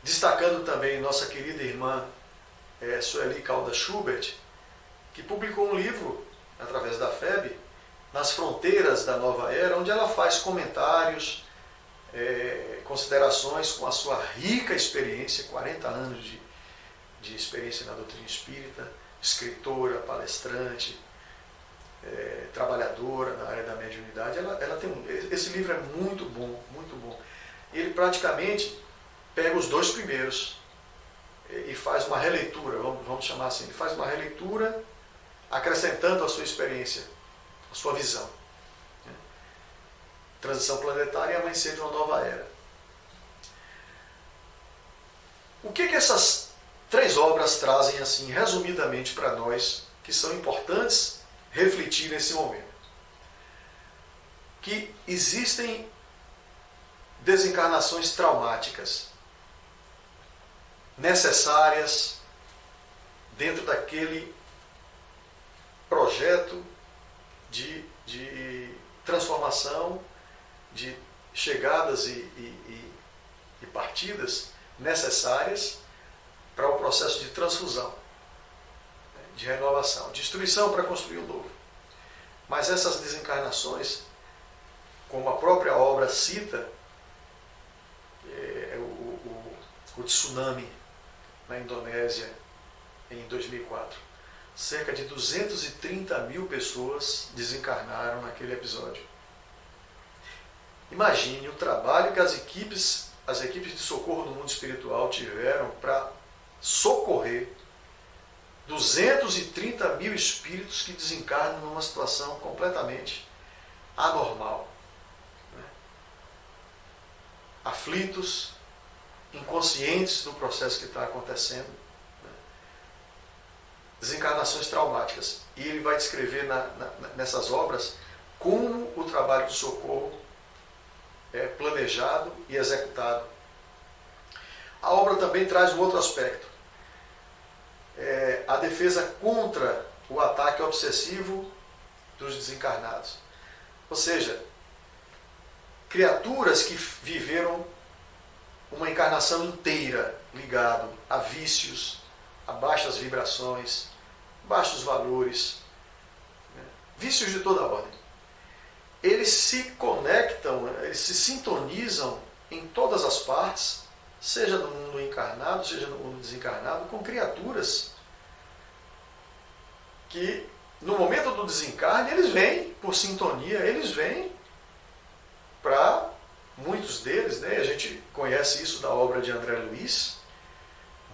Destacando também nossa querida irmã Sueli Caldas Schubert, que publicou um livro, através da FEB, Nas Fronteiras da Nova Era, onde ela faz comentários, considerações com a sua rica experiência, 40 anos de experiência na doutrina espírita, escritora, palestrante, trabalhadora na área da mediunidade. Ela tem esse livro é muito bom, muito bom. Ele praticamente pega os 2 primeiros e faz uma releitura, vamos chamar assim, ele faz uma releitura acrescentando a sua experiência, a sua visão. Transição Planetária e Amanhecer de uma Nova Era. O que essas 3 obras trazem, assim, resumidamente para nós, que são importantes refletir nesse momento? Que existem desencarnações traumáticas necessárias dentro daquele projeto de transformação, de chegadas e partidas necessárias para o processo de transfusão, de renovação, destruição para construir o novo. Mas essas desencarnações, como a própria obra cita, o tsunami na Indonésia em 2004. Cerca de 230 mil pessoas desencarnaram naquele episódio. Imagine o trabalho que as equipes de socorro no mundo espiritual tiveram para socorrer 230 mil espíritos que desencarnam numa situação completamente anormal. Aflitos, inconscientes do processo que está acontecendo. Desencarnações traumáticas. E ele vai descrever nessas obras como o trabalho de socorro é planejado e executado. A obra também traz um outro aspecto. A defesa contra o ataque obsessivo dos desencarnados. Ou seja, criaturas que viveram uma encarnação inteira ligado a vícios, a baixas vibrações, baixos valores, vícios de toda ordem. Eles se conectam, eles se sintonizam em todas as partes, seja no mundo encarnado, seja no mundo desencarnado, com criaturas que, no momento do desencarne, eles vêm por sintonia, eles vêm para muitos deles, né? A gente conhece isso da obra de André Luiz.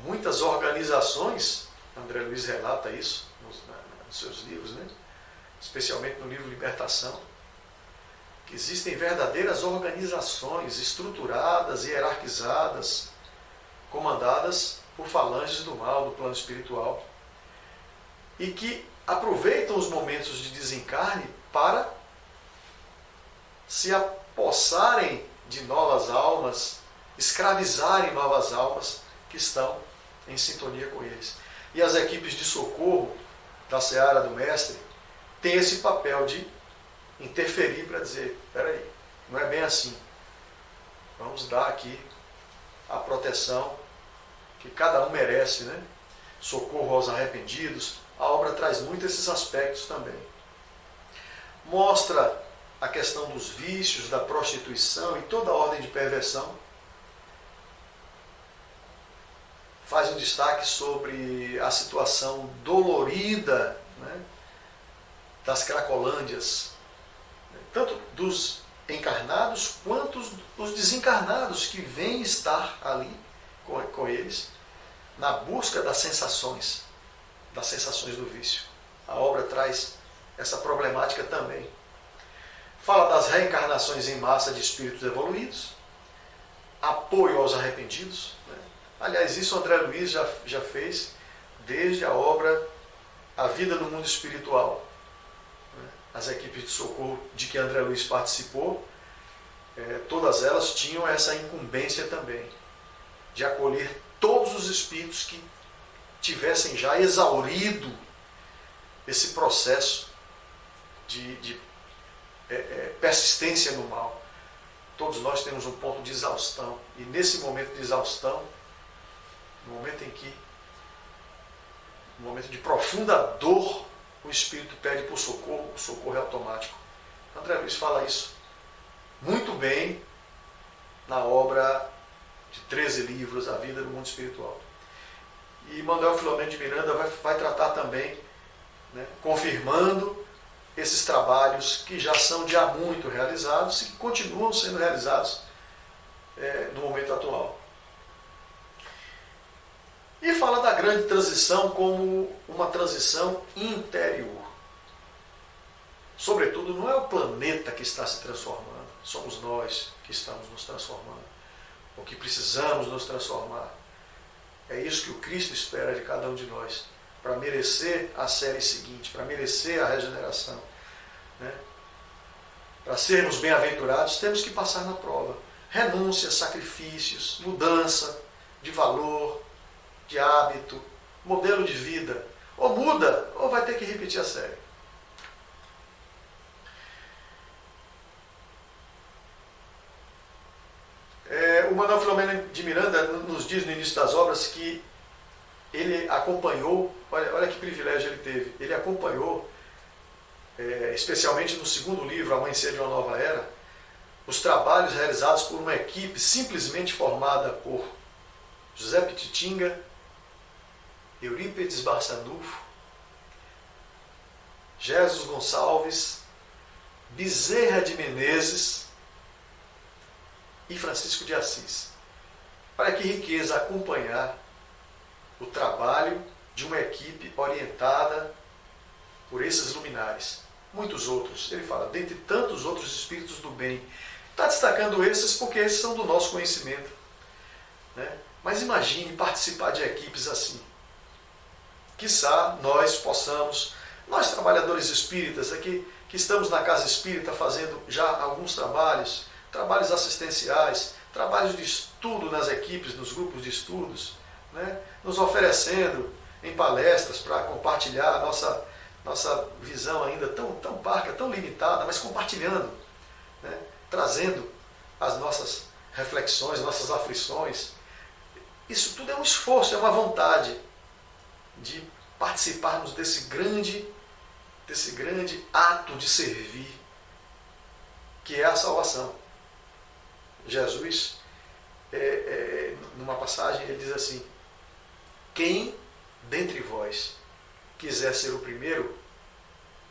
Muitas organizações, André Luiz relata isso nos seus livros, né? Especialmente no livro Libertação, que existem verdadeiras organizações estruturadas, hierarquizadas, comandadas por falanges do mal, do plano espiritual, e que aproveitam os momentos de desencarne para se apossarem de novas almas, escravizarem novas almas que estão em sintonia com eles. E as equipes de socorro da Seara do Mestre têm esse papel de interferir para dizer, espera aí, não é bem assim. Vamos dar aqui a proteção que cada um merece, né? Socorro aos arrependidos. A obra traz muito esses aspectos também. Mostra a questão dos vícios, da prostituição e toda a ordem de perversão. faz um destaque sobre a situação dolorida, né, das Cracolândias, tanto dos encarnados quanto os desencarnados que vêm estar ali com eles na busca das sensações do vício. A obra traz essa problemática também. Fala das reencarnações em massa de espíritos evoluídos, apoio aos arrependidos, né? Aliás, isso André Luiz já fez desde a obra A Vida no Mundo Espiritual. As equipes de socorro de que André Luiz participou, todas elas tinham essa incumbência também, de acolher todos os espíritos que tivessem já exaurido esse processo de persistência no mal. Todos nós temos um ponto de exaustão, e nesse momento de exaustão, no momento no momento de profunda dor, o espírito pede por socorro, o socorro é automático. André Luiz fala isso muito bem na obra de 13 livros, A Vida no Mundo Espiritual. E Manuel Filomeno de Miranda vai tratar também, né, confirmando esses trabalhos que já são de há muito realizados e que continuam sendo realizados no momento atual. E fala da grande transição como uma transição interior. Sobretudo, não é o planeta que está se transformando, somos nós que estamos nos transformando, ou que precisamos nos transformar. É isso que o Cristo espera de cada um de nós, para merecer a série seguinte, para merecer a regeneração, né? Para sermos bem-aventurados, temos que passar na prova. Renúncia, sacrifícios, mudança de valor, de hábito, modelo de vida. Ou muda, ou vai ter que repetir a série. O Manuel Filomeno de Miranda nos diz no início das obras que ele acompanhou, olha que privilégio ele teve, ele acompanhou, especialmente no segundo livro, Amanhecer de uma Nova Era, os trabalhos realizados por uma equipe simplesmente formada por José Pititinga, Eurípides Barçanufo, Jesus Gonçalves, Bezerra de Menezes e Francisco de Assis. Olha que riqueza acompanhar o trabalho de uma equipe orientada por esses luminares. Muitos outros, ele fala, dentre tantos outros espíritos do bem. Está destacando esses porque esses são do nosso conhecimento, né? Mas imagine participar de equipes assim. Quiçá nós possamos, nós trabalhadores espíritas aqui, que estamos na casa espírita fazendo já alguns trabalhos assistenciais, trabalhos de estudo nas equipes, nos grupos de estudos, né? Nos oferecendo em palestras para compartilhar a nossa visão ainda tão parca, tão limitada, mas compartilhando, né? Trazendo as nossas reflexões, nossas aflições. Isso tudo é um esforço, é uma vontade de participarmos desse grande ato de servir, que é a salvação. Jesus, numa passagem, ele diz assim: quem dentre vós quiser ser o primeiro,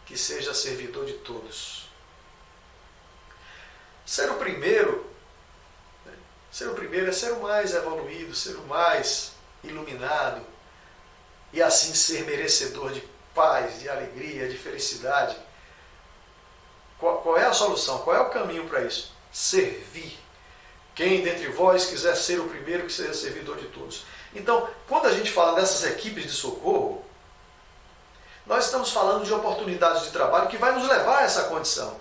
que seja servidor de todos. Ser o primeiro é ser o mais evoluído, ser o mais iluminado, e assim ser merecedor de paz, de alegria, de felicidade. Qual é a solução? Qual é o caminho para isso? Servir. Quem dentre vós quiser ser o primeiro, que seja servidor de todos. Então, quando a gente fala dessas equipes de socorro, nós estamos falando de oportunidades de trabalho que vai nos levar a essa condição.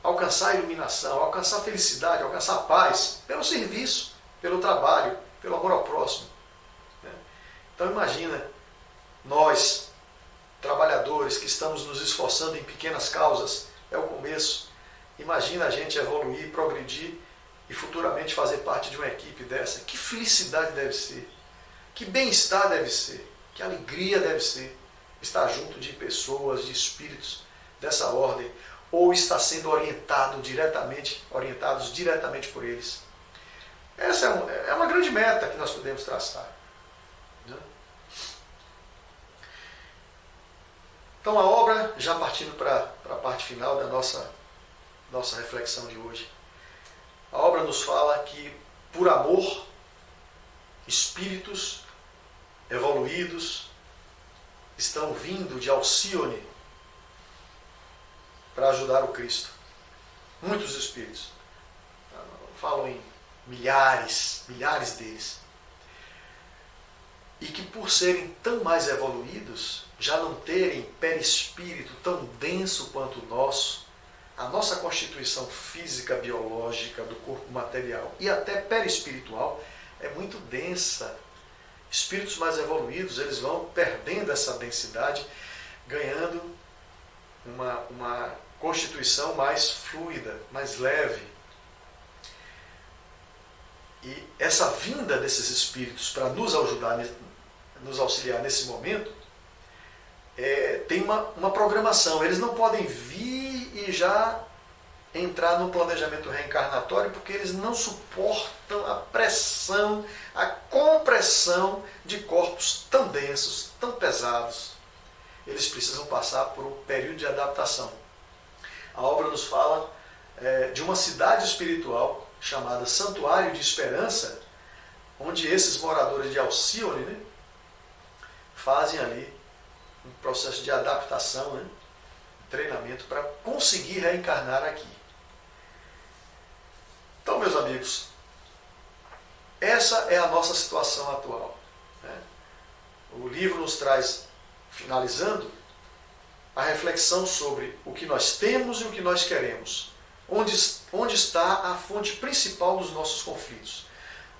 Alcançar a iluminação, alcançar a felicidade, alcançar a paz, pelo serviço, pelo trabalho, pelo amor ao próximo. Então imagina, nós, trabalhadores que estamos nos esforçando em pequenas causas, é o começo. Imagina a gente evoluir, progredir e futuramente fazer parte de uma equipe dessa. Que felicidade deve ser, que bem-estar deve ser, que alegria deve ser estar junto de pessoas, de espíritos dessa ordem, ou estar sendo orientados diretamente por eles. Essa é uma grande meta que nós podemos traçar. Né? Então a obra, já partindo para a parte final da nossa reflexão de hoje, a obra nos fala que, por amor, espíritos evoluídos estão vindo de Alcíone para ajudar o Cristo. Muitos espíritos. Falam em milhares deles. E que, por serem tão mais evoluídos, já não terem perispírito tão denso quanto o nosso, a nossa constituição física, biológica, do corpo material e até perispiritual é muito densa. Espíritos mais evoluídos, eles vão perdendo essa densidade, ganhando uma constituição mais fluida, mais leve. E essa vinda desses espíritos para nos ajudar, nos auxiliar nesse momento, tem uma programação. Eles não podem vir e já entrar no planejamento reencarnatório, porque eles não suportam a pressão, a compressão de corpos tão densos, tão pesados. Eles precisam passar por um período de adaptação. A obra nos fala de uma cidade espiritual chamada Santuário de Esperança, onde esses moradores de Alcíone, né, fazem ali um processo de adaptação, né, treinamento para conseguir reencarnar aqui. Então, meus amigos, essa é a nossa situação atual. Né? O livro nos traz, finalizando, a reflexão sobre o que nós temos e o que nós queremos. Onde está a fonte principal dos nossos conflitos?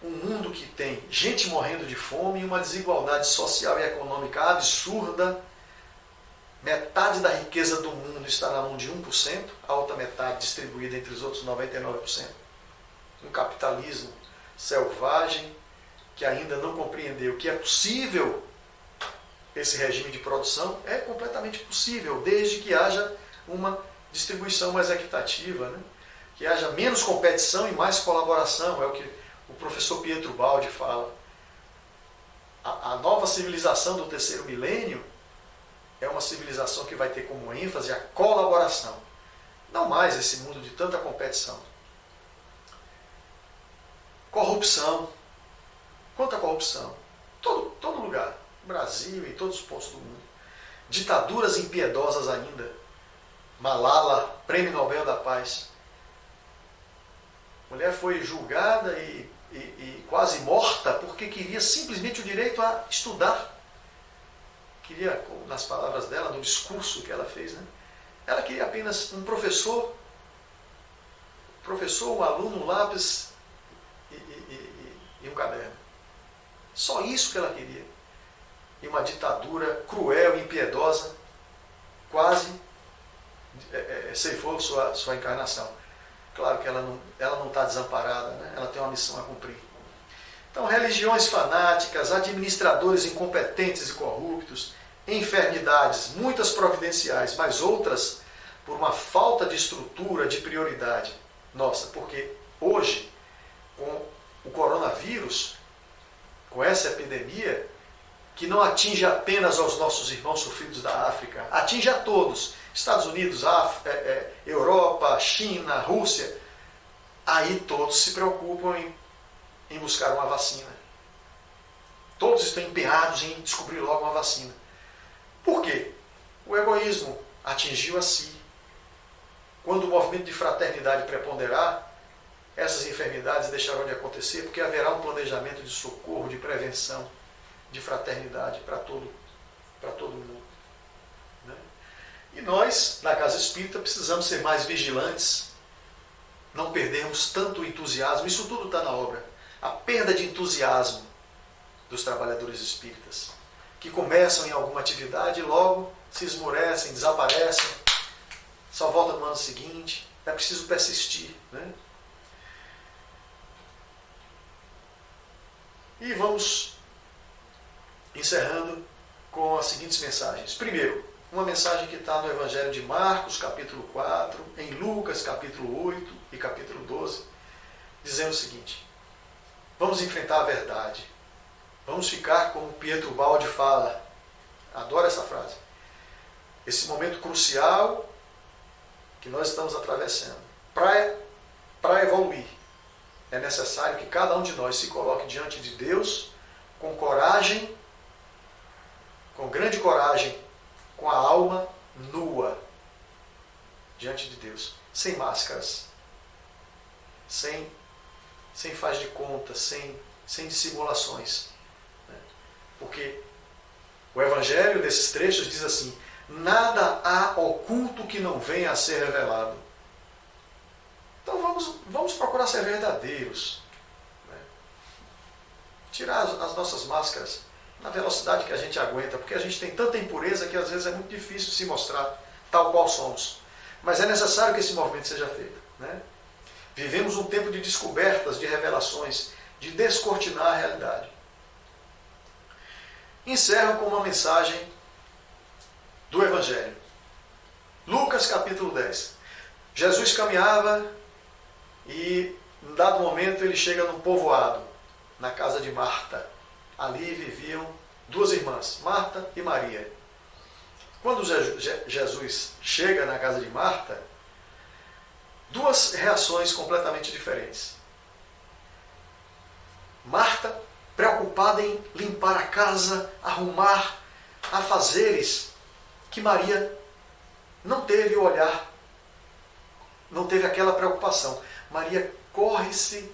Um mundo que tem gente morrendo de fome e uma desigualdade social e econômica absurda. Metade da riqueza do mundo está na mão de 1%, a outra metade distribuída entre os outros 99%. Um capitalismo selvagem que ainda não compreendeu que é possível esse regime de produção. É completamente possível, desde que haja uma distribuição mais equitativa, né? Que haja menos competição e mais colaboração, é o que o professor Pietro Baldi fala. A nova civilização do terceiro milênio é uma civilização que vai ter como ênfase a colaboração. Não mais esse mundo de tanta competição. Corrupção. Quanta corrupção? Todo lugar. Brasil e todos os pontos do mundo. Ditaduras impiedosas ainda. Malala, Prêmio Nobel da Paz. A mulher foi julgada e quase morta porque queria simplesmente o direito a estudar. Queria, nas palavras dela, no discurso que ela fez, né? Ela queria apenas um professor, um aluno, um lápis e um caderno. Só isso que ela queria. E uma ditadura cruel e impiedosa quase ceifou sua encarnação. Claro que ela não está desamparada, né? Ela tem uma missão a cumprir. Então, religiões fanáticas, administradores incompetentes e corruptos, enfermidades, muitas providenciais, mas outras por uma falta de estrutura, de prioridade. Nossa, porque hoje, com o coronavírus, com essa epidemia, que não atinge apenas aos nossos irmãos sofridos da África, atinge a todos, Estados Unidos, Europa, China, Rússia, aí todos se preocupam em buscar uma vacina. Todos estão empenhados em descobrir logo uma vacina. Por quê? O egoísmo atingiu a si. Quando o movimento de fraternidade preponderar, essas enfermidades deixarão de acontecer, porque haverá um planejamento de socorro, de prevenção, de fraternidade para todo mundo. Né? E nós, na Casa Espírita, precisamos ser mais vigilantes, não perdermos tanto o entusiasmo. Isso tudo está na obra. A perda de entusiasmo dos trabalhadores espíritas, que começam em alguma atividade e logo se esmorecem, desaparecem, só voltam no ano seguinte. É preciso persistir. Né? E vamos encerrando com as seguintes mensagens. Primeiro, uma mensagem que está no Evangelho de Marcos, capítulo 4, em Lucas, capítulo 8 e capítulo 12, dizendo o seguinte: Vamos enfrentar a verdade. Vamos ficar como Pietro Baldi fala. Adoro essa frase. Esse momento crucial que nós estamos atravessando. Para evoluir, é necessário que cada um de nós se coloque diante de Deus com coragem, com grande coragem, com a alma nua diante de Deus, sem máscaras, sem faz de conta, sem dissimulações. Porque o Evangelho desses trechos diz assim: nada há oculto que não venha a ser revelado. Então vamos procurar ser verdadeiros. Tirar as nossas máscaras na velocidade que a gente aguenta, porque a gente tem tanta impureza que às vezes é muito difícil se mostrar tal qual somos. Mas é necessário que esse movimento seja feito. Vivemos um tempo de descobertas, de revelações, de descortinar a realidade. Encerro com uma mensagem do Evangelho. Lucas capítulo 10. Jesus caminhava e, em dado momento, ele chega num povoado, na casa de Marta. Ali viviam duas irmãs, Marta e Maria. Quando Jesus chega na casa de Marta, duas reações completamente diferentes. Marta, preocupada em limpar a casa, arrumar, afazeres, que Maria não teve o olhar, não teve aquela preocupação. Maria corre-se,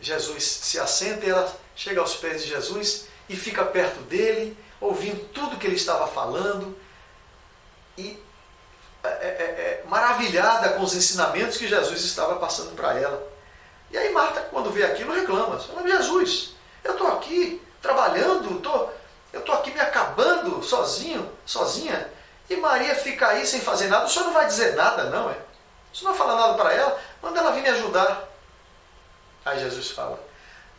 Jesus se assenta e ela chega aos pés de Jesus e fica perto dele, ouvindo tudo que ele estava falando e maravilhada com os ensinamentos que Jesus estava passando para ela. E aí Marta, quando vê aquilo, reclama. Fala: Jesus, eu estou aqui trabalhando, eu estou aqui me acabando sozinha, e Maria fica aí sem fazer nada. O senhor não vai dizer nada, não, é? O senhor não vai falar nada para ela? Manda ela vir me ajudar. Aí Jesus fala: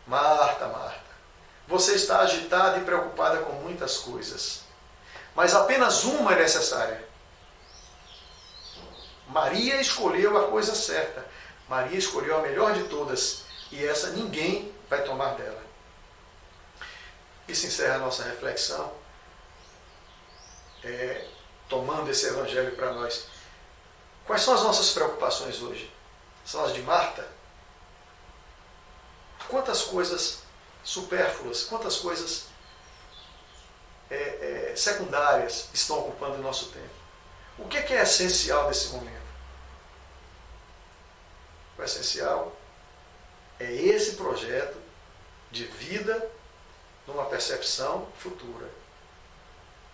Marta, Marta, você está agitada e preocupada com muitas coisas, mas apenas uma é necessária. Maria escolheu a coisa certa. Maria escolheu a melhor de todas, e essa ninguém vai tomar dela. Isso encerra a nossa reflexão, tomando esse Evangelho para nós. Quais são as nossas preocupações hoje? São as de Marta? Quantas coisas supérfluas, quantas coisas secundárias estão ocupando o nosso tempo? O que é essencial nesse momento? O essencial é esse projeto de vida numa percepção futura.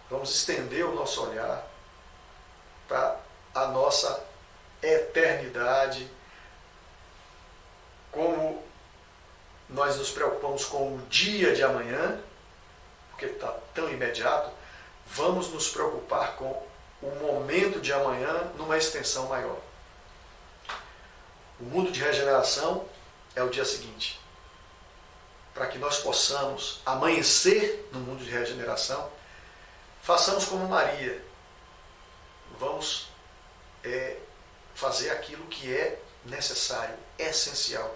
Vamos estender o nosso olhar para a nossa eternidade, como nós nos preocupamos com o dia de amanhã, porque está tão imediato. Vamos nos preocupar com o momento de amanhã numa extensão maior. O mundo de regeneração é o dia seguinte. Para que nós possamos amanhecer no mundo de regeneração, façamos como Maria. Vamos fazer aquilo que é necessário, essencial,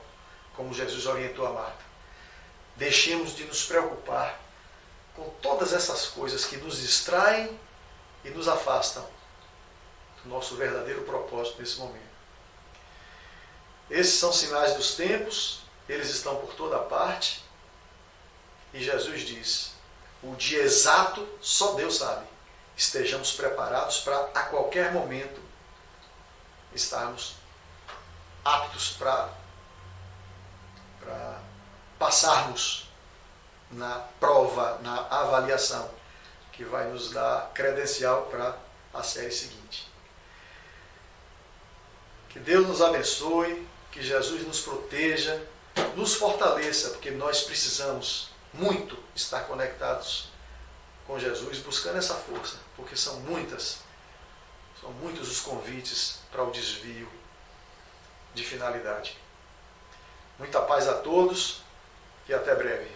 como Jesus orientou a Marta. Deixemos de nos preocupar com todas essas coisas que nos distraem e nos afastam do nosso verdadeiro propósito nesse momento. Esses são sinais dos tempos, eles estão por toda parte, e Jesus diz: o dia exato só Deus sabe. Estejamos preparados para a qualquer momento estarmos aptos para passarmos na prova, na avaliação, que vai nos dar credencial para a série seguinte. Que Deus nos abençoe, que Jesus nos proteja, nos fortaleça, porque nós precisamos muito estar conectados com Jesus, buscando essa força, porque são muitos os convites para o desvio de finalidade. Muita paz a todos e até breve.